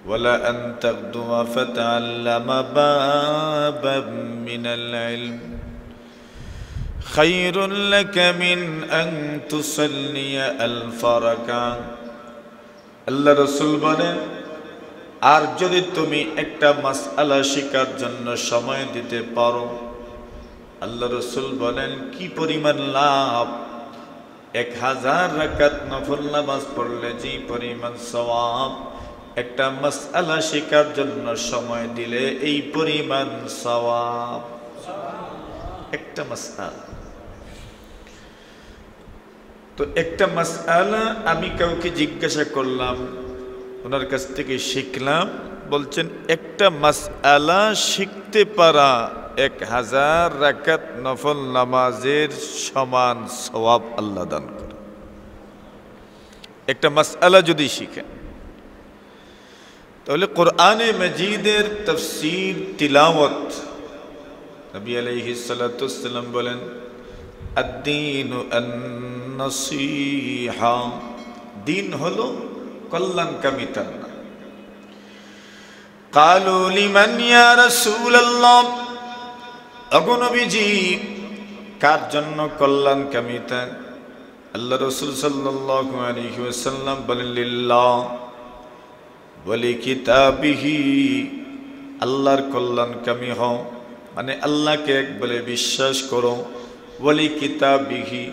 ওয়ালা আন তাগদুয়া ফাতাআল্লামা বাবাম মিনাল ইলম খায়রুল লাকা মিন আন তুসাল্লিয়া আলফা রাকাত। আল্লাহ রাসূল বলেন, আর যদি তুমি একটা মাসআলা শিখার জন্য সময় দিতে পারো, আল্লাহ রাসূল বলেন কি পরিমাণ লাভ। 1000 রাকাত নফল নামাজ পড়লে যে পরিমাণ সওয়াব, একটা মাসআলা শেখার জন্য সময় দিলে এই পরিমাণ সওয়াব। একটা মাসআলা, তো একটা মাসআলা আমি কাউকে জিজ্ঞাসা করলাম, ওনার কাছ থেকে শিখলাম, বলছেন একটা মাসআলা শিখতে পারা 1000 রাকাত নফল নামাজের সমান সওয়াব আল্লাহ দান করে। একটা মাসআলা যদি শিখেন, তাহলে কোরআনে মাজিদের তাফসীর তিলাওয়াত, নবী আলাইহিস সালাতু ওয়াসসালাম বলেন আদ-দীনু আন-নাসীহা, দিন হলো কল্যাণকামিতা। ক্বালু লিমান ইয়া রাসূলুল্লাহ, ওগো নবীজি কার জন্য কল্যাণকামিতা? আল্লাহ রাসূল সাল্লাল্লাহু আলাইহি ওয়াসাল্লাম বলেন লিল্লাহ ওয়া লিকিতাবিহি, আল্লাহর কল্যাণকামী হও, মানে আল্লাহকে এক বলে বিশ্বাস করো। ওয়া লিকিতাবিহি,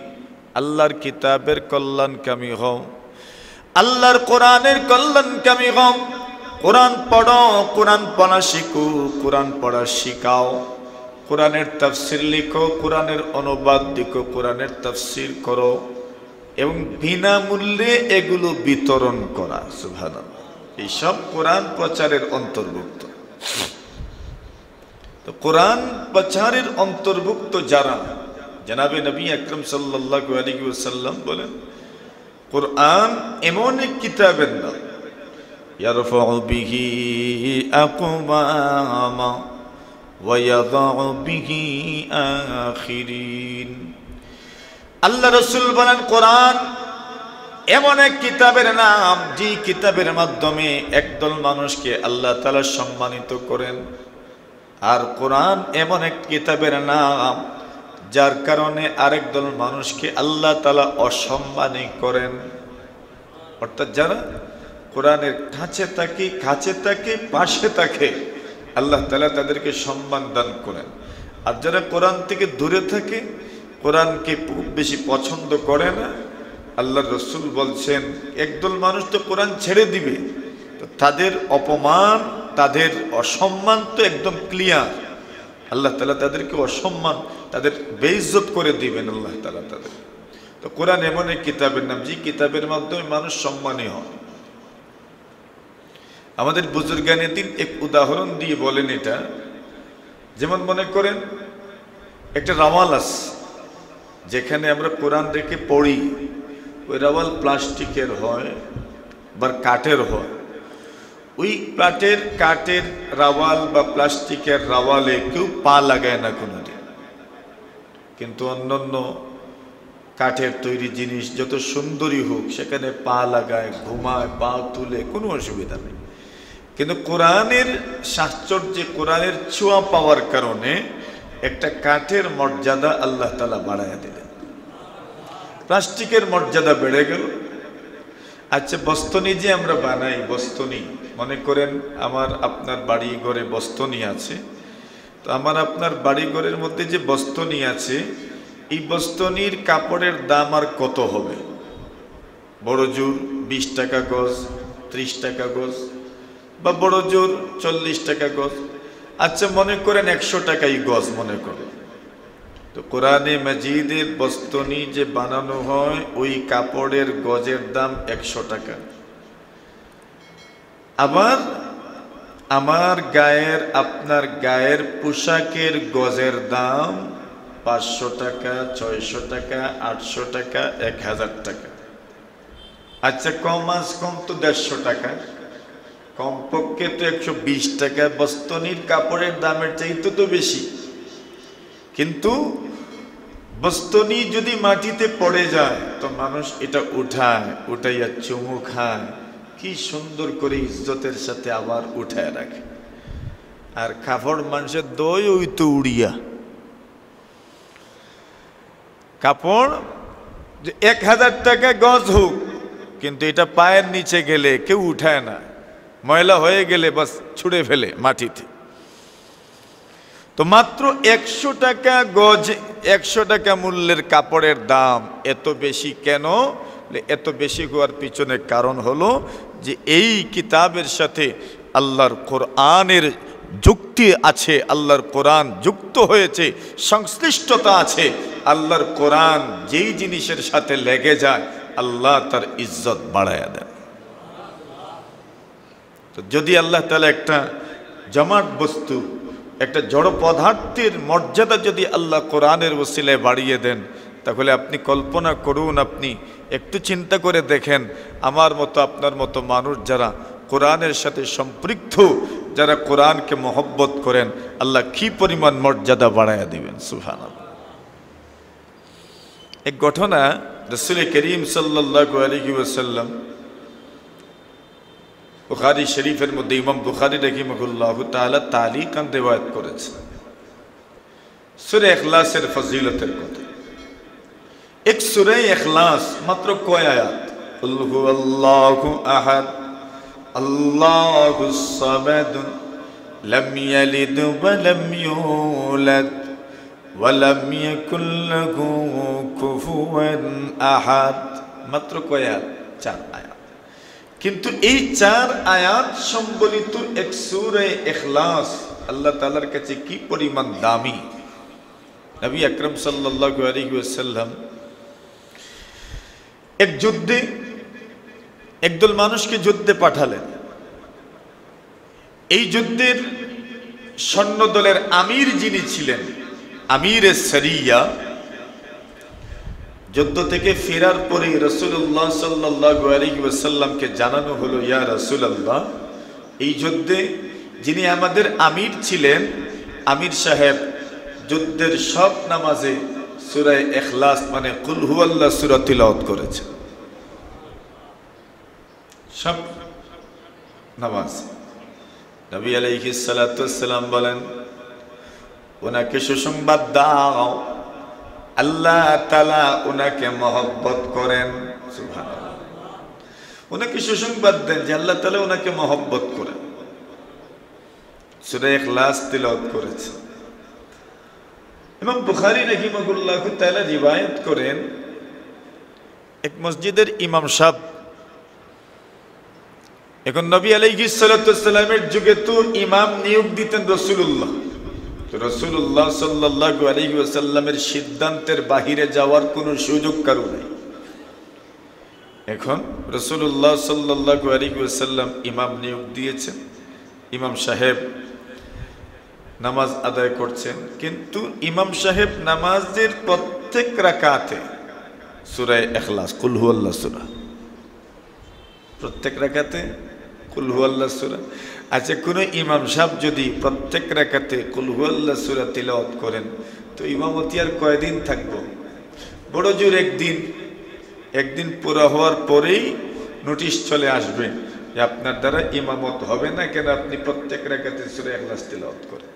আল্লাহর কিতাবের কল্যাণকামী হও, আল্লাহর কোরআনের কল্যাণকামী হও। কোরআন পড়ো, কোরআন পড়া শিখো, কোরআন পড়া শিখাও, কোরআনের তাফসীর লিখো, কোরআনের অনুবাদ লিখো, কোরআনের তাফসীর করো এবং বিনামূল্যে এগুলো বিতরণ করা। সুবহানাল্লাহ, এই সব কোরআন প্রচারের অন্তর্ভুক্ত। তো কোরআন প্রচারের অন্তর্ভুক্ত যারা, জনাবে নবী আকরাম সাল্লাল্লাহু আলাইহি ওয়াসাল্লাম বলেন কোরআন এমন এক কিতাবের নাম, ইয়ারফাউ বিহি আকওয়ামা ওয়া ইয়াদাউ বিহি আখিরিন। আল্লাহ রাসূল বলেন কোরআন এমন এক কিতাবের নাম, যে কিতাবের মাধ্যমে একদল মানুষকে আল্লাহ তাআলা সম্মানিত করেন। আর কোরআন এমন এক কিতাবের নাম, যার কারণে আরেক দল মানুষকে আল্লাহ তাআলা অসম্মানী করেন। অর্থাৎ যারা কোরআনের কাছে থাকে পাশে থাকে, আল্লাহ তাআলা তাদেরকে সম্মান দান করেন। আর যারা কোরআন থেকে দূরে থাকে, কোরআনকে খুব বেশি পছন্দ করে না, আল্লাহর রাসূল বলছেন একদল মানুষ তো কোরআন ছেড়ে দিবে, তো তাদের অপমান, তাদের অসম্মান তো একদম ক্লিয়ার। আল্লাহ তাআলা তাদেরকে অসম্মান, তাদের বেইজ্জত করে দিবেন আল্লাহ তাআলা তাদের। তো কোরআন এমন এক কিতাবের নাম, যে কিতাবের মাধ্যমে মানুষ সম্মানী হয়। আমাদের বুজুর্গানে দিন এক উদাহরণ দিয়ে বলেন এটা, যেমন মনে করেন একটা রাওয়াল আছে, যেখানে আমরা কোরআন রেখে পড়ি, ওই রাওয়াল প্লাস্টিকের হয় বা কাঠের হয়। ওই কাঠের রাওয়াল বা প্লাস্টিকের রাওয়ালে কেউ পা লাগায় না কোনোদিন। কিন্তু অন্যান্য কাঠের তৈরি জিনিস যত সুন্দরী হোক, সেখানে পা লাগায়, ঘুমায়, পা তুলে, কোনো অসুবিধা নেই। কিন্তু কোরআনের সাহচর্যে, কোরআনের ছোঁয়া পাওয়ার কারণে একটা কাঠের মর্যাদা আল্লাহ তাআলা বাড়ায়া দিলেন, প্লাস্টিকের মর্যাদা বেড়ে গেল। আচ্ছা, বস্তনি যে আমরা বানাই, বস্তনি মনে করেন আমার আপনার বাড়ি ঘরে বস্তনি আছে, তো আমার আপনার বাড়ি ঘরের মধ্যে যে বস্তনি আছে, এই বস্তনির কাপড়ের দাম আর কত হবে? বড় জোর 20 টাকা গজ, 30 টাকা গজ, বা বড় জোর 40 টাকা গজ। আচ্ছা, মনে করেন 100 টাকাই গজ মনে করে। তো কোরআনে মাজিদের বস্তনি যে বানানো হয়, ওই কাপড়ের গজের দাম 100 টাকা। আবার আমার গায়ের, আপনার গায়ের পোশাকের গজের দাম 500 টাকা, 600 টাকা, 800 টাকা, 1000 টাকা। আচ্ছা, কম আজ কম তো 150 টাকা, কমপক্ষে তো 120 টাকা বস্তনির কাপড়ের দামের চাইতে তো বেশি। কিন্তু বস্তনি যদি মাটিতে পড়ে যায়, তো মানুষ এটা উঠাইয়া চুমু খায়, কি সুন্দর করে ইজ্জতের সাথে আবার উঠায় রাখে। আর কাপড় মানুষের দই ওই তো উড়িয়া কাপড় 1000 টাকা গজ হোক, কিন্তু এটা পায়ের নিচে গেলে কেউ উঠায় না, ময়লা হয়ে গেলে বাস ছুঁড়ে ফেলে মাটিতে। তো মাত্র 100 টাকা গজ, 100 টাকা মূল্যের কাপড়ের দাম এত বেশি কেন? এত বেশি হওয়ার পিছনে কারণ হলো যে এই কিতাবের সাথে আল্লাহর কোরআনের যুক্তি আছে, আল্লাহর কোরআন যুক্ত হয়েছে, সংশ্লিষ্টতা আছে। আল্লাহর কোরআন যেই জিনিসের সাথে লেগে যায় আল্লাহ তার ইজ্জত বাড়ায়া দেন। তো যদি আল্লাহ তাআলা একটা জমাট বস্তু, একটা জড় পদার্থের মর্যাদা যদি আল্লাহ কোরআনের ওসিলায় বাড়িয়ে দেন, তাহলে আপনি কল্পনা করুন, আপনি একটু চিন্তা করে দেখেন, আমার মতো আপনার মতো মানুষ যারা কোরআনের সাথে সম্পৃক্ত, যারা কোরআনকে মহব্বত করেন, আল্লাহ কি পরিমাণ মর্যাদা বাড়াইয়া দিবেন। সুবহানাল্লাহ। এক ঘটনা রাসূল করিম সাল্লাল্লাহু আলাইহি ওয়াসাল্লাম বুখারী শরীফের মধ্যে ইমাম বুখারী রাহিমাহুল্লাহু তাআলা তালিকান রিওয়ায়াত করেছেন সূরা ইখলাসের ফজিলতের কথা। এক সূরা ইখলাস মাত্র কয় আয়াত? কুল হুয়াল্লাহু আহাদ আল্লাহুস সামাদ লাম ইয়ালিদ ওয়া লাম ইউলাদ ওয়া লাম ইয়াকুল লাহু কুফুয়ান আহাদ। মাত্র কয় আয়াত? 4 আয়াত। কিন্তু এই 4 আয়াত সম্বলিত এক সূরা ইখলাস আল্লাহ তাআলার কাছে কি পরিমাণ দামি। নবী আকরাম সাল্লাল্লাহু আলাইহি ওয়াসাল্লাম এক যুদ্ধে একদল মানুষকে যুদ্ধে পাঠালেন। এই যুদ্ধের সৈন্যদলের আমির যিনি ছিলেন, আমিরে সারিয়া, যুদ্ধ থেকে ফেরার পরে রাসূলুল্লাহ সাল্লাল্লাহু আলাইহি ওয়াসাল্লামকে জানানো হলো, ইয়া রাসূলুল্লাহ, এই যুদ্ধে যিনি আমাদের আমির ছিলেন, আমির সাহেব যুদ্ধের সব নামাজে সূরা ইখলাস মানে কুল হুয়াল্লাহ সূরা তিলাওয়াত করেছে, সব নামাজ। নবী আলাইহিস সালাতু ওয়াস সালাম বলেন, ওনাকে সুসংবাদ দাও, আল্লাহ তাআলা ওনাকে মহব্বত করেন। সুবহানাল্লাহ। ওনাকে সুসংবাদ দেন যে আল্লাহ তাআলা ওনাকে মহব্বত করেন। সূরা ইখলাস তিলাওয়াত করেছে। ইমাম বুখারী রাহিমাহুল্লাহু তাআলা রিওয়ায়াত করেন, এক মসজিদের ইমাম সাহেব, এখন নবী আলাইহিস সালাতু ওয়াস সালামের যুগে তো ইমাম নিয়োগ দিতেন রাসূলুল্লাহ। তো রাসূলুল্লাহ সাল্লাল্লাহু আলাইহি ওয়াসাল্লামের সিদ্ধান্তের বাহিরে যাওয়ার কোনো সুযোগ কারো নেই। এখন রাসূলুল্লাহ সাল্লাল্লাহু আলাইহি ওয়াসাল্লাম ইমাম নিয়োগ দিয়েছেন, ইমাম সাহেব নামাজ আদায় করছেন, কিন্তু ইমাম সাহেব নামাজের প্রত্যেক রাকাতে সূরা ইখলাস কুল হুয়াল্লাহ সূরা, প্রত্যেক রাকাতে কুল হুয়াল্লাহ সূরা। আচ্ছা, কোনো ইমাম সাহেব যদি প্রত্যেক রাকাতে কুল হুয়াল্লাহ সূরা তিলাওয়াত করেন, তো ইমামতি আর কয়দিন থাকবো? বড় জোর একদিন পুরো হওয়ার পরেই নোটিশ চলে আসবে যে আপনার দ্বারা ইমামত হবে না, কেন আপনি প্রত্যেক রাকাতে সূরা ইখলাস তিলাওয়াত করেন।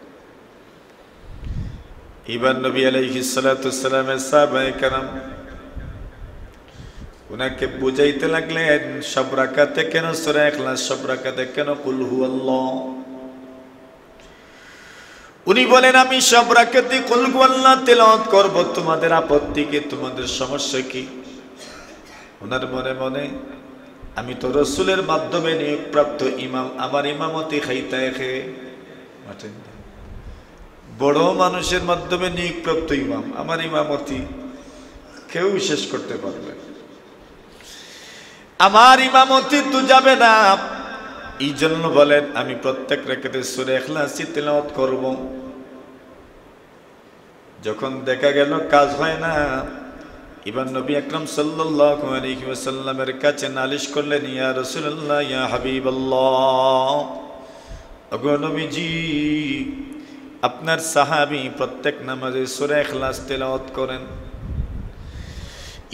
এবার নবী আলাইহিস সালাতু ওয়াস সালামের সাহাবায়ে কেরাম ওনাকে বুঝাইতে লাগলেন, সব রাকাতে কেন সূরা ইখলাস, সব রাকাতে কেন কুল হুয়াল্লাহ? উনি বলেন, আমি সব রাকাতে কুল হুয়াল্লাহ তেলাওয়াত করব, তোমাদের আপত্তি কি, তোমাদের সমস্যা কি? ওনার মনে মনে, আমি তো রাসূলের মাধ্যমে নিয়োগপ্রাপ্ত ইমাম, আমার ইমামতি খাইতে খেয়ে বড় মানুষের মাধ্যমে নিয়োগপ্রাপ্ত ইমাম, আমার ইমামতি কেউ শেষ করতে পারবে, আমার ইমামতি তো যাবে না। এই জন্য বলেন, আমি প্রত্যেক রাকাতে সূরা ইখলাস তিলাওয়াত করব। যখন দেখা গেল কাজ হয় না, এবার নবী আকরাম সাল্লাল্লাহু আলাইহি ওয়াসাল্লামের কাছে নালিশ করলেন, ইয়া রাসূলুল্লাহ, ইয়া হাবিবাল্লাহ, ওগো নবীজি, আপনার সাহাবী প্রত্যেক নামাজে সূরা ইখলাস তেলাওয়াত করেন,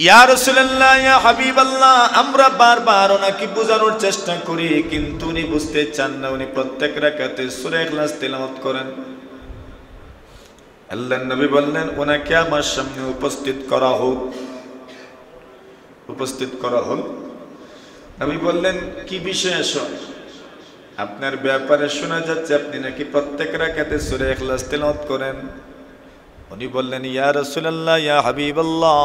ইয়া রাসূলুল্লাহ, ইয়া হাবিবাল্লাহ, আমরা বারবার ওনাকে বোঝানোর চেষ্টা করি, কিন্তু উনি বুঝতে চান না। উনি প্রত্যেক রাকাতে সূরা ইখলাস তেলাওয়াত করেন। আল্লাহর নবী বললেন, ওনাকে আমার সামনে উপস্থিত করা হোক। উপস্থিত করা হোক। নবী বললেন, কি বিশেষ? আপনার ব্যাপারে শোনা যাচ্ছে আপনি নাকি প্রত্যেক রাকাতে সূরা ইখলাস তেলাওয়াত করেন। উনি বললেন, ইয়া রাসূলুল্লাহ, ইয়া হাবিবাল্লাহ,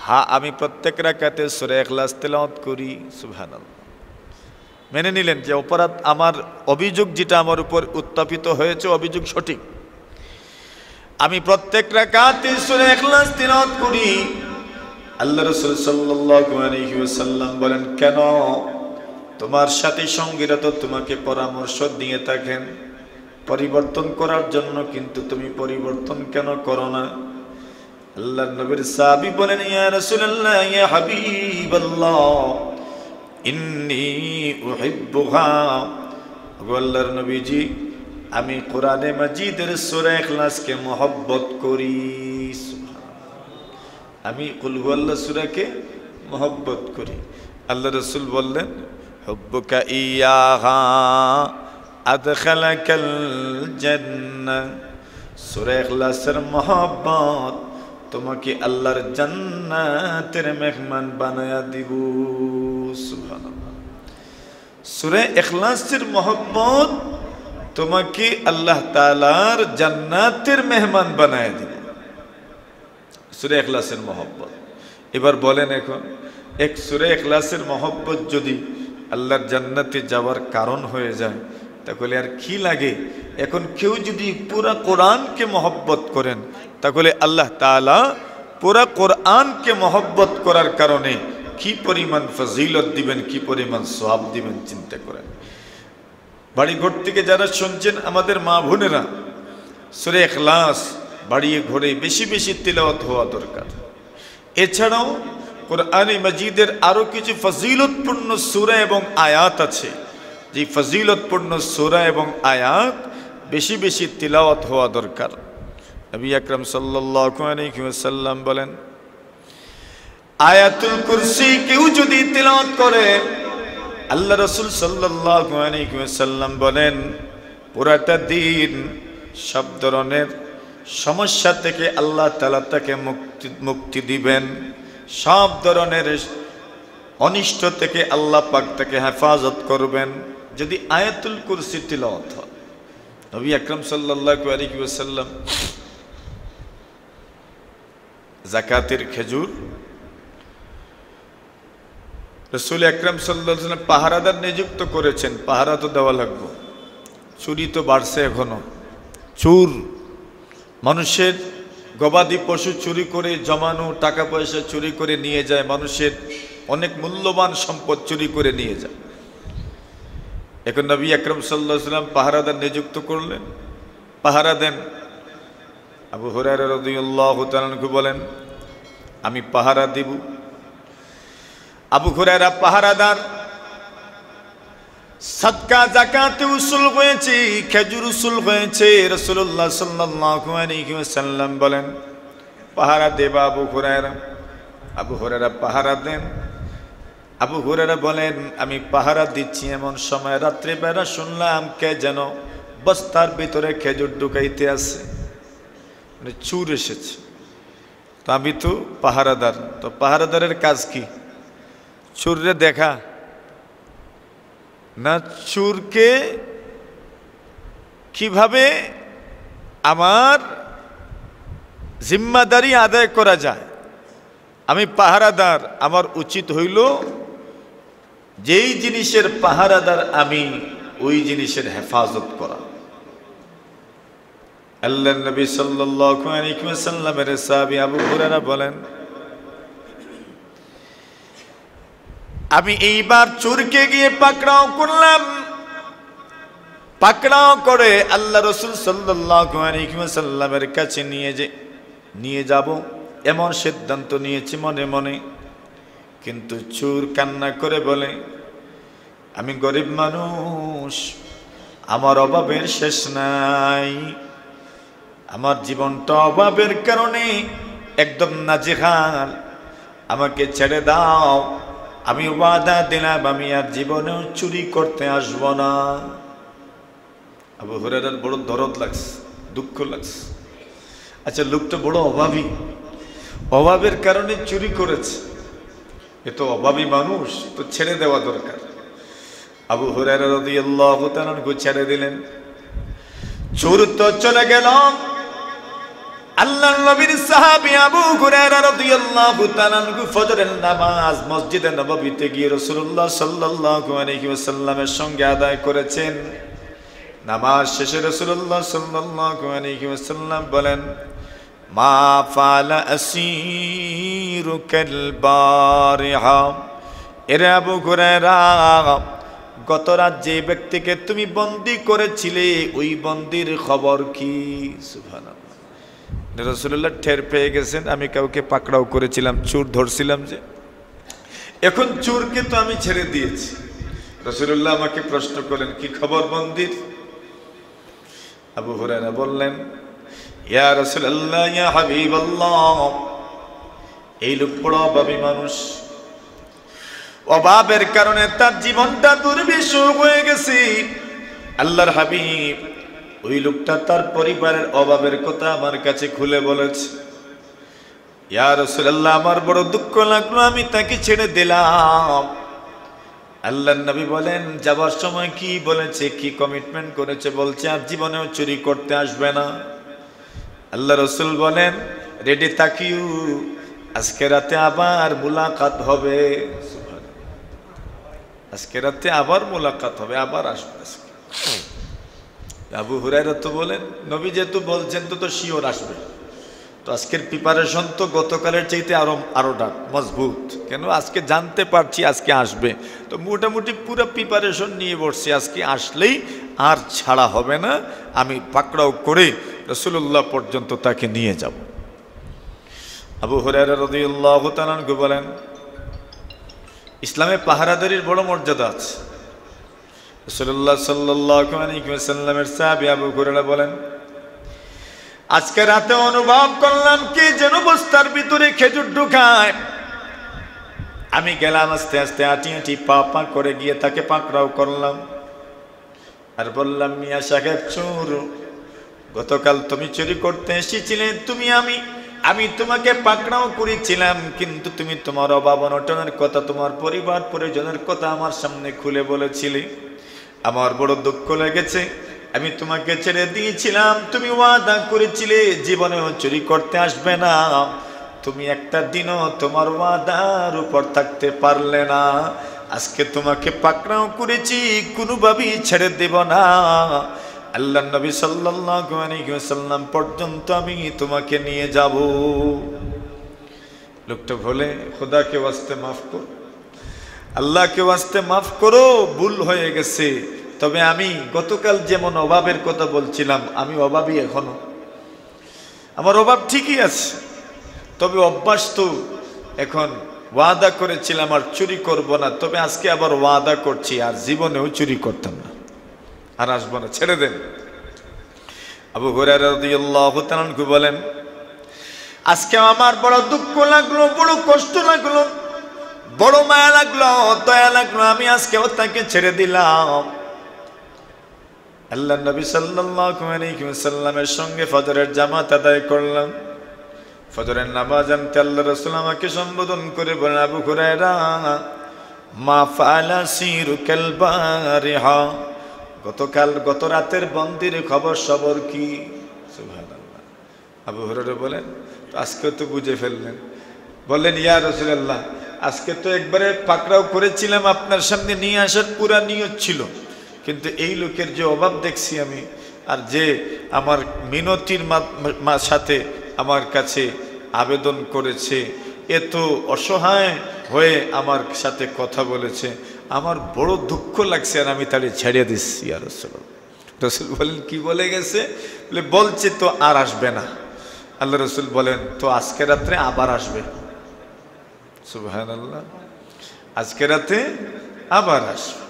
হ্যাঁ, আমি প্রত্যেক রাকাতে সূরা ইখলাস তেলাওয়াত করি। সুবহানাল্লাহ। মেনে নিলেন যে অপরাধ, আমার অভিযোগ যেটা আমার উপর উত্থাপিত হয়েছে, অভিযোগ সঠিক। আমি প্রত্যেক রাকাতে সূরা ইখলাস তেলাওয়াত করি। আল্লাহ রাসূল সাল্লাল্লাহু আলাইহি ওয়াসাল্লাম বলেন, কেন? তোমার সাথী সঙ্গীরা তো তোমাকে পরামর্শ দিয়ে থাকেন পরিবর্তন করার জন্য, কিন্তু তুমি পরিবর্তন কেন করো না? আল্লাহর নবীর সাহাবী বলেন, ইয়া রাসূলুল্লাহ, ইয়া হাবিবাল্লাহ, ইন্নী উহিব্বুহা। ওগো আল্লাহর নবীজি, আমি কোরআনে মাজিদের সূরা ইখলাসকে মহব্বত করি। আমি কুল হুয়াল্লাহ সূরাকে মহব্বত করি। আল্লাহ রাসূল বললেন, হুব্বুকা ইয়াহা আদখালাকাল জান্নাহ। সূরা ইখলাসের মহব্বত তোমাকে আল্লাহর জান্নাতের মেহমান বানায়া দিব। সুবহানাল্লাহ। সূরা ইখলাসের মহব্বত তোমাকে আল্লাহ তাআলার জান্নাতের মেহমান বানায়া দিব। সূরা ইখলাসের মহব্বত। এবার বলেন, এখন এক সূরা ইখলাসের মহব্বত যদি আল্লাহর জান্নাতে যাওয়ার কারণ হয়ে যায়, তাহলে আর কি লাগে? এখন কেউ যদি পুরা কোরআনকে মহব্বত করেন, তাহলে আল্লাহ তাআলা পুরা কোরআনকে মহব্বত করার কারণে কি পরিমাণ ফজিলত দিবেন, কি পরিমাণ সওয়াব দিবেন, চিন্তা করেন। বাড়ি ঘর থেকে যারা শুনছেন, আমাদের মা বোনেরা, সূরা ইখলাস বাড়িয়ে ঘরে বেশি বেশি তিলাওয়াত হওয়া দরকার। এছাড়াও কোরআনে মাজিদের আরো কিছু ফজিলতপূর্ণ সূরা এবং আয়াত আছে, যে ফজিলতপূর্ণ সূরা এবং আয়াত বেশি বেশি তিলাওয়াত হওয়া দরকার। নবী আকরাম সাল্লাল্লাহু আলাইহি ওয়াসাল্লাম বলেন, আয়াতুল কুরসি কেউ যদি তিলাওয়াত করে, আল্লাহ রাসূল সাল্লাল্লাহু আলাইহি ওয়াসাল্লাম বলেন, পুরাটা দিন সব ধরনের সমস্যা থেকে আল্লাহ তাআলা তাকে মুক্তি দিবেন, সব ধরনের অনিষ্ট থেকে আল্লাহ পাক তাকে হেফাজত করবেন যদি আয়াতুল কুরসি তিলাওয়াত হয়। নবী আকরাম সাল্লাল্লাহু আলাইহি ওয়াসাল্লাম যাকাতের খেজুর রাসূল আকরাম সাল্লাল্লাহু আলাইহি ওয়াসাল্লাম পাহারাদার নিযুক্ত করেছেন। পাহারা তো দেওয়া লাগবে, চুরি তো বাড়ছে এখনো। চুর, মানুষের গবাদি পশু চুরি করে, জমানো টাকা পয়সা চুরি করে নিয়ে যায়, মানুষের অনেক মূল্যবান সম্পদ চুরি করে নিয়ে যায়। এখন নবী আকরাম সাল্লাল্লাহু আলাইহি ওয়াসাল্লাম পাহারাদার নিযুক্ত করলেন, পাহারা দেন। আবু হুরায়রা রাদিয়াল্লাহু তাআলা আনহু বলেন, আমি পাহারা দিব। আবু হুরায়রা পাহারাদার। সাদকা যাকাতে উসুল হয়েছে, খেজুর উসুল হয়েছে। রাসূলুল্লাহ সাল্লাল্লাহু আলাইহি ওয়াসাল্লাম বলেন, পাহারা দেবা আবু হুরায়রা। আবু হুরায়রা পাহারা দেন। আবু হুরায়রা বলেন, আমি পাহারা দিচ্ছি, এমন সময় রাত্রে বেলা শুনলাম কে যেন বস্তার ভিতরে খেজুর ঢুকাইতে আছে, মানে চুর এসেছে। তো আমি তো পাহারাদার, তো পাহারাদারের কাজ কি? চুররে দেখা না, চুরকে কিভাবে আমার জিম্মাদারি আদায় করা যায়। আমি পাহারাদার, আমার উচিত হইল যেই জিনিসের পাহারাদার আমি, ওই জিনিসের হেফাজত করা। আল্লাহর নবী সাল্লাল্লাহু আলাইহি ওয়াসাল্লামের সাহাবী আবু হুরায়রা বলেন, আমি এইবার চোরকে গিয়ে পাকড়াও করলাম। পাকড়াও করে আল্লাহ রাসূল সাল্লাল্লাহু আলাইহি ওয়াসাল্লামের কাছে নিয়ে যাব এমন সিদ্ধান্ত নিয়েছি মনে মনে। কিন্তু চোর কান্না করে বলে, আমি গরিব মানুষ, আমার অভাবের শেষ নাই, আমার জীবনটা অভাবের কারণে একদম নাজেহাল, আমাকে ছেড়ে দাও, আমি ওয়াদা দিলাম আমি আর জীবনেও চুরি করতে আসব না। আবু হুরায়রার বড় দরদ লাগছে, দুঃখ লাগছে। আচ্ছা, লোকটা বড় অভাবী, অভাবের কারণে চুরি করেছে, এ তো অভাবী মানুষ, তো ছেড়ে দেওয়া দরকার। আবু হুরায়রা রাদিয়াল্লাহু তাআলা আনহু ছেড়ে দিলেন। চোর তো চলে গেল। আল্লাহর নবীর সাহাবী আবু হুরায়রা রাদিয়াল্লাহু তাআলা আনহু ফজরের নামাজ মসজিদে নববীতে গিয়ে রাসূলুল্লাহ সাল্লাল্লাহু আলাইহি ওয়াসাল্লামের সঙ্গে আদায় করেছেন। নামাজ শেষে রাসূলুল্লাহ সাল্লাল্লাহু আলাইহি ওয়াসাল্লাম বলেন, মা ফালা আসিরুকাল বারিহা, এরে আবু হুরায়রা, গত রাত যে ব্যক্তিকে তুমি বন্দী করেছিলে ওই বন্দির খবর কি? সুবহানাল্লাহ। রাসূলুল্লাহ টের পেয়ে গেছেন আমি কাউকে পাকড়াও করেছিলাম, চোর ধরছিলাম, যে এখন চোরকে তো আমি ছেড়ে দিয়েছি। রাসূলুল্লাহ আমাকে প্রশ্ন করলেন, কি খবর বন্দির? আবু হুরায়রা বললেন, ইয়া রাসূলুল্লাহ, ইয়া হাবিবাল্লাহ, এই লোক বড় অভাবী মানুষ, অভাবের কারণে তার জীবনটা দুর্বিষহ হয়ে গেছে। আল্লাহর হাবিব, ওই লোকটা তার পরিবারের অভাবের কথা আমার কাছে খুলে বলেছে। ইয়া রাসূলুল্লাহ, আমার বড় দুঃখ লাগলো, আমি তাকে ছেড়ে দিলাম। আল্লাহর নবী বলেন, যাবার সময় কি বলেছে, কি কমিটমেন্ট করেছে? বলছে আর জীবনেও চুরি করতে আসবে না। আল্লাহ রাসূল বলেন, রেডি থাকিও, আজকে রাতে আবার মুলাকাত হবে। আজকে রাতে আবার মুলাকাত হবে, আবার আসবে। আবু হুরায়রা তো বলেন, নবী যেহেতু বলছেন তো শিওর আসবে। তো আজকের প্রিপারেশন তো গতকালের চাইতে আরো মজবুত। কেন? আজকে জানতে পারছি আজকে আসবে, তো মোটামুটি পুরো প্রিপারেশন নিয়ে বসছি, আজকে আসলেই আর ছাড়া হবে না, আমি পাকড়াও করে রাসূলুল্লাহ পর্যন্ত তাকে নিয়ে যাব। আবু হুরায়রা রাদিয়াল্লাহু তাআলা আনহু বলেন, ইসলামে পাহারাদারির বড় মর্যাদা আছে। রাসূলুল্লাহ সাল্লাল্লাহু আলাইহি ওয়াসাল্লামের সাহাবী আবু হুরায়রা বলেন, আজকে রাতে অনুভব করলাম কি যেন বস্তার ভিতরে খেজুর ঢুকায়। আমি গেলাম, আস্তে আস্তে আঁটি আঁটি পা পা করে গিয়ে তাকে পাকড়াও করলাম আর বললাম, মিয়া সাহেব চোর, গতকাল তুমি চুরি করতে এসেছিলে, আমি তোমাকে পাকড়াও করেছিলাম, কিন্তু তুমি তোমার অভাব অনটনের কথা, তোমার পরিবার পরিজনের কথা আমার সামনে খুলে বলেছিলে। আমার বড় দুঃখ লেগেছে, আমি তোমাকে ছেড়ে দিয়েছিলাম, তুমি ওয়াদা করেছিলে জীবনেও চুরি করতে আসবে না, তুমি একটা দিনও তোমার ওয়াদার উপর থাকতে পারলে না। আজকে তোমাকে পাকড়াও করেছি, কোনোভাবেই ছেড়ে দেব না। আল্লাহর নবী সাল্লাল্লাহু আলাইহি ওয়াসাল্লাম পর্যন্ত আমি তোমাকে নিয়ে যাব। লোকটা বলে, খোদাকে ওয়াস্তে মাফ করো, আল্লাহকে ওয়াস্তে মাফ করো, ভুল হয়ে গেছে। তবে আমি গতকাল যেমন অভাবের কথা বলছিলাম, আমি অভাবী এখনো, আমার অভাব ঠিকই আছে, তবে অভ্যাস তো এখন, ওয়াদা করেছিলাম আর চুরি করব না, তবে আজকে আবার ওয়াদা করছি আর জীবনেও চুরি করতাম না, আর আসবো না, ছেড়ে দেন। আবু হুরায়রা রাদিয়াল্লাহু তাআলা আনহু বলেন, আজকে আমার বড় দুঃখ লাগলো, বড় কষ্ট লাগলো, বড় মায়া লাগলো, দয়া লাগলো, আমি আজকেও তাকে ছেড়ে দিলাম। আল্লাহর নবী সাল্লাল্লাহু আলাইহি ওয়াসাল্লামের সঙ্গে ফজরের জামাত আদায় করলাম। ফজরের নামাজ আনতে আল্লাহ রাসূল আমাকে সম্বোধন করে বলেন, আবু হুরায়রা, মা ফালা সিরুকাল বারিহা, গত রাতের বন্দির খবর সবর কি? সুবহানাল্লাহ। আবু হুরায়রা বলেন, তো আজকে তো বুঝে ফেললেন। বললেন, ইয়া রাসূলুল্লাহ, আজকে তো একবারে পাকড়াও করেছিলাম, আপনার সামনে নিয়ে আসার পুরা নিয়ত ছিল, কিন্তু এই লোকের যে অভাব দেখছি আমি, আর যে আমার মিনতির সাথে আমার কাছে আবেদন করেছে, এত অসহায় হয়ে আমার সাথে কথা বলেছে, আমার বড় দুঃখ লাগছে, আর আমি তাকে ছেড়ে দিচ্ছি। ইয়া রাসূলুল্লাহ। রাসূল বলেন, কি বলে গেছে? বলছে তো আর আসবে না। আল্লাহ রাসূল বলেন, তো আজকে রাত্রে আবার আসবে। সুবহানাল্লাহ, আজকে রাতে আবার আসবে।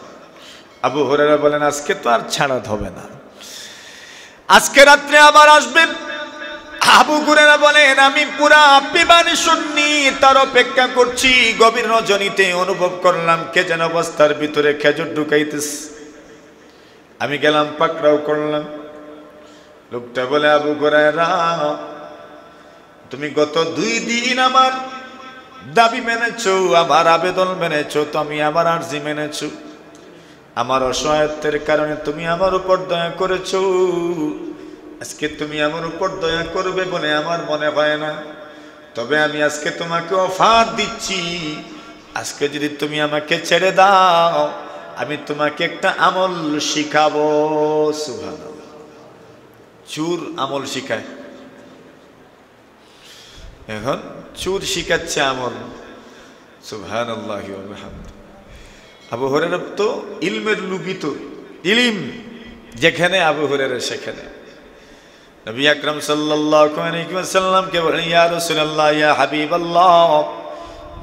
আবু হুরায়রা বলেন, আজকে তো আর ছাড়া হবে না, আজকে রাত্রে আবার আসবে। আবু হুরায়রা বলেন আমি পুরা বিমান শুননি, তার অপেক্ষা করছি। গভীর রজনীতে অনুভব করলাম কে যেন বস্তার ভিতরে খেজুর ঢুকাইতেছে। আমি গেলাম, পাকড়াও করলাম। লোকটা বলে আবু হুরায়রা তুমি গত 2 দিন আমার দাবি মেনেছো, আমার আবেদন মেনেছো, তুমি আমার আরজি মেনেছো। আমার অসহায়ত্বের কারণে তুমি আমার উপর দয়া করেছো। আজকে তুমি আমার উপর দয়া করবে বলে আমার মনে হয় না। তবে আমি আজকে তোমাকে অফার দিচ্ছি, আজকে যদি তুমি আমাকে ছেড়ে দাও আমি তোমাকে একটা আমল শিখাবো। সুবহানাল্লাহ। চুর আমল শিখায়, এখন চুর শিখাচ্ছে আমল। সুবহানাল্লাহি ওয়া বিহামদিহি। আবু হুরায়রা তো ইলমের লুবিত, ইলম যেখানে আবু হুরায়রা সেখানে। নবী আকরাম সাল্লাল্লাহু আলাইহি ওয়াসাল্লাম কে বলেন ইয়া রাসূলুল্লাহ ইয়া হাবিবাল্লাহ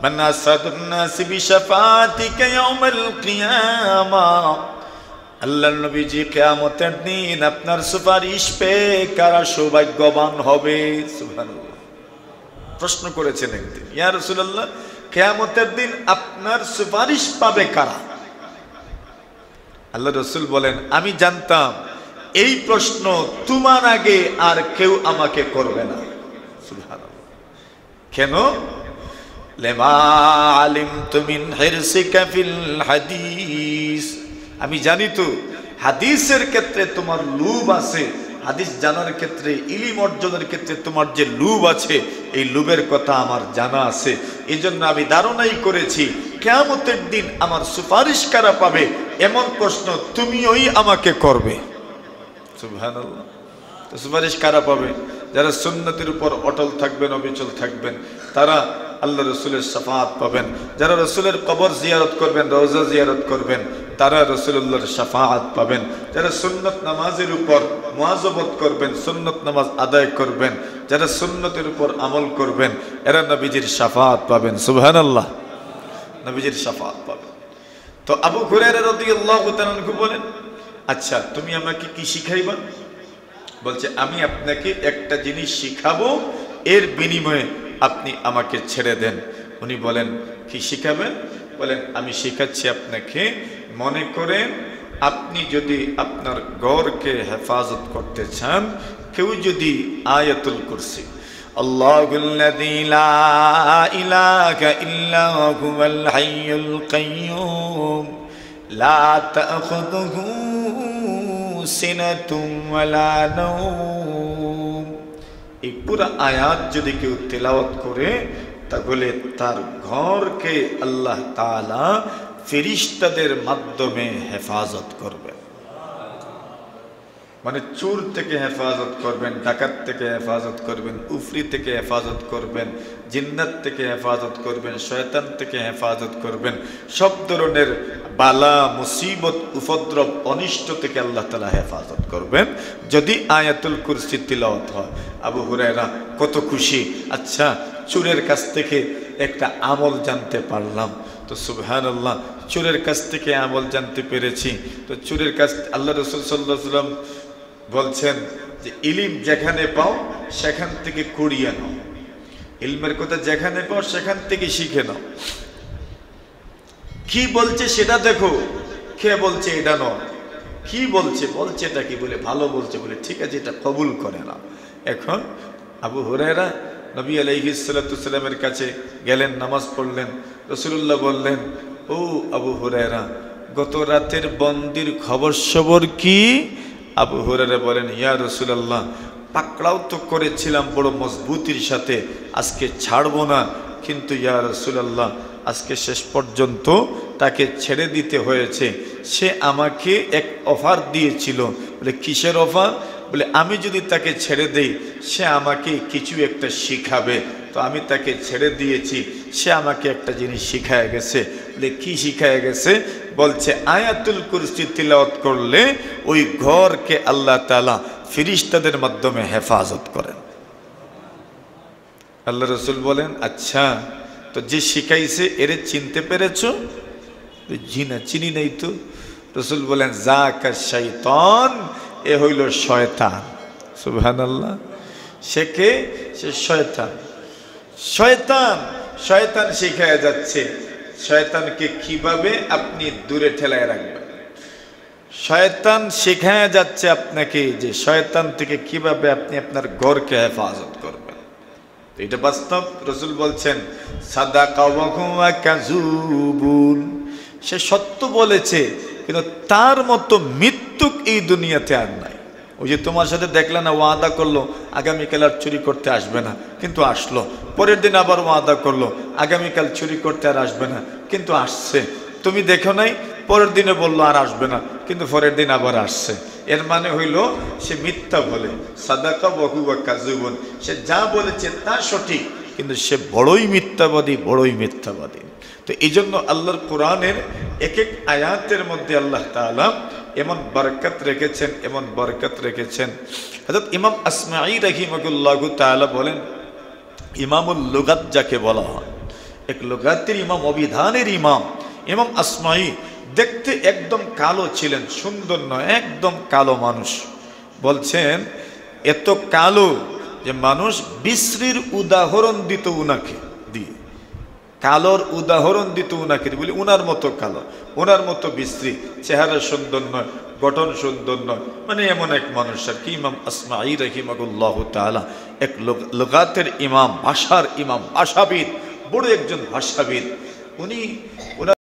মান আসাদুন নাস বিশাফাতিকা ইয়াউমাল কিয়ামাহ। আল্লাহর নবীজি কিয়ামতের দিন আপনার সুপারিশ পেয়ে কারা সৌভাগ্যবান হবে? সুবহানাল্লাহ। প্রশ্ন করেছেন একদিন, ইয়া রাসূলুল্লাহ কিয়ামতের দিন আপনার সুপারিশ পাবে কারা? আল্লাহ রাসূল বলেন আমি জানতাম এই প্রশ্ন তোমার আগে আর কেউ আমাকে করবে না। সুবহানাল্লাহ। কেন? লিমা আলিমতু মিন হিরসিকা ফিল হাদিস। আমি জানি তো হাদিসের ক্ষেত্রে তোমার লোভ আছে, হাদিস জানার ক্ষেত্রে, ইলম অর্জনের ক্ষেত্রে তোমার যে লোভ আছে, এই লোভের কথা আমার জানা আছে। এই জন্য আমি ধারণাই করেছি কিয়ামতের দিন আমার সুপারিশ কারা পাবে, এমন প্রশ্ন তুমিই আমাকে করবে। সুবহানাল্লাহ। তো সুপারিশ কারা পাবে? যারা সুন্নতের উপর অটল থাকবেন, অবিচল থাকবেন, তারা আল্লাহ রসুলের শাফাআত পাবেন। যারা রসুলের কবর জিয়ারত করবেন, রওজা জিয়ারত করবেন, তারা রসুলুল্লাহর শাফাআত পাবেন। যারা সুন্নত নামাজের উপর মুয়াযাবাত করবেন, সুন্নত নামাজ আদায় করবেন, যারা সুন্নতের উপর আমল করবেন, এরা নবীজির শাফাআত পাবেন। সুবহানাল্লাহ। নবীজির শাফাআত পাবেন। তো আবু হুরায়রা রাদিয়াল্লাহু তাআলা আনহু বলেন আচ্ছা তুমি আমাকে কি শিখাইবা? বলছে আমি আপনাকে একটা জিনিস শিখাবো, এর বিনিময়ে আপনি আমাকে ছেড়ে দেন। উনি বলেন কি শিখাবেন? বলেন আমি শিখাচ্ছি আপনাকে, মনে করেন আপনি যদি আপনার ঘরকে হেফাজত করতে চান, কেউ যদি আয়াতুল কুরসি আল্লাহুল্লাযী লা ইলাহা ইল্লা হুয়াল হাইয়ুল কাইয়্যুম লা তাখুযুহু সিনাতুম ওয়ালা নাওম, এই পুরা আয়াত যদি কেউ তেলাওয়াত করে তাহলে তার ঘরকে আল্লাহ তাআলা ফেরেশতাদের মাধ্যমে হেফাজত করবেন। মানে চোর থেকে হেফাজত করবেন, ডাকাত থেকে হেফাজত করবেন, উফরি থেকে হেফাজত করবেন, জিন্নাত থেকে হেফাজত করবেন, শয়তান থেকে হেফাজত করবেন, সব ধরনের বালা মুসিবত উপদ্রব অনিষ্ট থেকে আল্লাহ তাআলা হেফাজত করবেন যদি আয়াতুল কুরসি তিলাওয়াত হয়। আবু হুরায়রা কত খুশি। আচ্ছা চোরের কাছ থেকে একটা আমল জানতে পারলাম। তো সুবহানাল্লাহ, চোরের কাছ থেকে আমল জানতে পেরেছি। তো চোরের কাছ আল্লাহ রাসূল সাল্লাল্লাহু আলাইহি ওয়াসাল্লাম বলছেন যে ইলম যেখানে পাও সেখান থেকে কুড়িয়ে নাও, ইলমের কথা যেখানে পাও সেখান থেকে শিখে নাও। কি বলছে সেটা দেখো, কে বলছে এটা নয়, কি বলছে, বলছে এটা কি বলে ভালো বলছে বলে ঠিক আছে এটা কবুল করে না। এখন আবু হুরায়রা নবী আলাইহিস সালাতু ওয়াসসালামের কাছে গেলেন, নামাজ পড়লেন। রাসূলুল্লাহ বললেন ও আবু হুরায়রা গত রাতের বন্দির খবর কি? আবু হুরায়রা বলেন ইয়া রাসূলুল্লাহ পাকড়াও তো করেছিলাম বড় মজবুতির সাথে, আজকে ছাড়বো না, কিন্তু ইয়া রাসূলুল্লাহ আজকে শেষ পর্যন্ত তাকে ছেড়ে দিতে হয়েছে। সে আমাকে এক অফার দিয়েছিল। বলে কিসের অফার? বলে আমি যদি তাকে ছেড়ে দেই সে আমাকে কিছু একটা শিখাবে। তো আমি তাকে ছেড়ে দিয়েছি, সে আমাকে একটা জিনিস শিখায় গেছে। বলে কি শিখায় গেছে? বলছে আয়াতুল কুরসি তিলাওয়াত করলে ওই ঘরকে আল্লাহ তাআলা ফেরেশতাদের মাধ্যমে হেফাজত করেন। আল্লাহ রাসূল বলেন আচ্ছা তো যে শিখাইছে এরে চিনতে পেরেছো? জি না, চিনি নাই তো। রাসূল বলেন যাকা শাইতান, এ হইল শয়তান। সুবহানাল্লাহ। সে কে? সে শয়তান। শয়তান শয়তান শিখায় যাচ্ছে শয়তানকে কিভাবে আপনি দূরে ঠেলায় রাখবেন। শয়তান শেখায় যাচ্ছে আপনাকে যে শয়তান থেকে কিভাবে আপনি আপনার ঘরকে হেফাজত করবেন। তো এটা বাস্তব। রাসূল বলছেন সাদাকা ওয়া হুয়া কাযুবুন, সে সত্য বলেছে কিন্তু তার মতো মিথ্যুক এই দুনিয়াতে আর নাই। ওই যে তোমার সাথে দেখলে না, ওয়াদা করলো আগামীকাল আর চুরি করতে আসবে না, কিন্তু আসলো। পরের দিন আবার ওয়াদা করলো আগামীকাল চুরি করতে আর আসবে না, কিন্তু আসছে। তুমি দেখো নাই, পরের দিনে বললো আর আসবে না, কিন্তু পরের দিন আবার আসছে। এর মানে হইল সে মিথ্যা বলে। সাদাকা ওয়া হুয়া কাযুবুন, সে যা বলেছে তা সঠিক, কিন্তু সে বড়ই মিথ্যাবাদী, বড়ই মিথ্যাবাদী। তো এই জন্য আল্লাহর কোরআনের এক এক আয়াতের মধ্যে আল্লাহ তাআলা এমন বরকত রেখেছেন, এমন বরকত রেখেছেন। হযরত ইমাম আসমাঈ রাহিমাহুল্লাহু তাআলা বলেন, ইমামুল লুগাত যাকে বলা হয়, এক লুগাতের ইমাম, অভিধানের ইমাম, ইমাম আসমাঈ দেখতে একদম কালো ছিলেন, সুন্দর নয়, একদম কালো মানুষ। বলছেন এত কালো যে মানুষ বিশ্রীর উদাহরণ দিত উনাকে দিয়ে, কালোর উদাহরণ দিত উনাকে বলি, উনার মতো কালো, উনার মতো বিশ্রী, চেহারা সুন্দর নয়, গঠন সুন্দর নয়, মানে এমন এক মানুষ আর কি। ইমাম আসমাঈ রাহিমাহুল্লাহু তাআলা এক লুগাতের ইমাম, ভাষার ইমাম, ভাষাবিদ, বড় একজন ভাষাবিদ। উনি